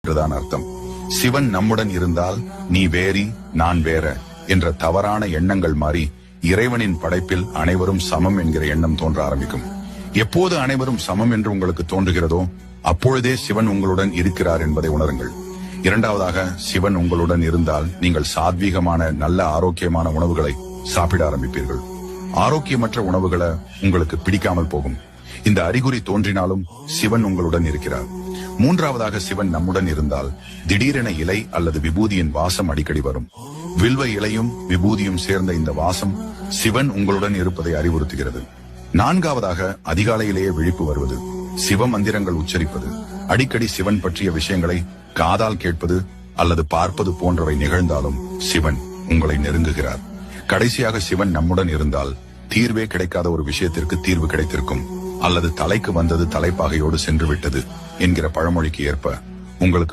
என்றுதான் அர்த்தம். சிவன் நம்முடன் இருந்தால் நீ வேறி நான் வேற என்ற தவறான எண்ணங்கள் மாறி இறைவனின் படைப்பில் அனைவரும் சமம் என்கிற எண்ணம் தோன்ற ஆரம்பிக்கும். எப்போது அனைவரும் சமம் என்று உங்களுக்கு தோன்றுகிறதோ அப்பொழுதே சிவன் உங்களுடன் இருக்கிறார் என்பதை உணருங்கள். இரண்டாவதாக, சிவன் உங்களுடன் இருந்தால் நீங்கள் சாத்வீகமான நல்ல ஆரோக்கியமான உணவுகளை சாப்பிட ஆரம்பிப்பீர்கள். ஆரோக்கியமற்ற உணவுகளை உங்களுக்கு பிடிக்காமல் போகும். இந்த அறிகுறி தோன்றினாலும் சிவன் உங்களுடன் இருக்கிறார். மூன்றாவதாக, சிவன் நம்முடன் இருந்தால் திடீரென இலை அல்லது விபூதியின் வாசம் அடிக்கடி வரும். வில்வ இலையும் விபூதியும் சேர்ந்த இந்த வாசம் சிவன் உங்களுடன் இருப்பதை அறிவுறுத்துகிறது. நான்காவதாக, அதிகாலையிலேயே விழிப்பு வருவது, சிவ மந்திரங்கள் உச்சரிப்பது, அடிக்கடி சிவன் பற்றிய விஷயங்களை காதால் கேட்பது அல்லது பார்ப்பது போன்றவை நிகழ்ந்தாலும் சிவன் உங்களை நெருங்குகிறார். கடைசியாக, சிவன் நம்முடன் இருந்தால் தீர்வே கிடைக்காத ஒரு விஷயத்திற்கு தீர்வு கிடைத்திருக்கும், அல்லது தலைக்கு வந்தது தலைப்பாகையோடு சென்று விட்டது என்கிற பழமொழிக்கு ஏற்ப உங்களுக்கு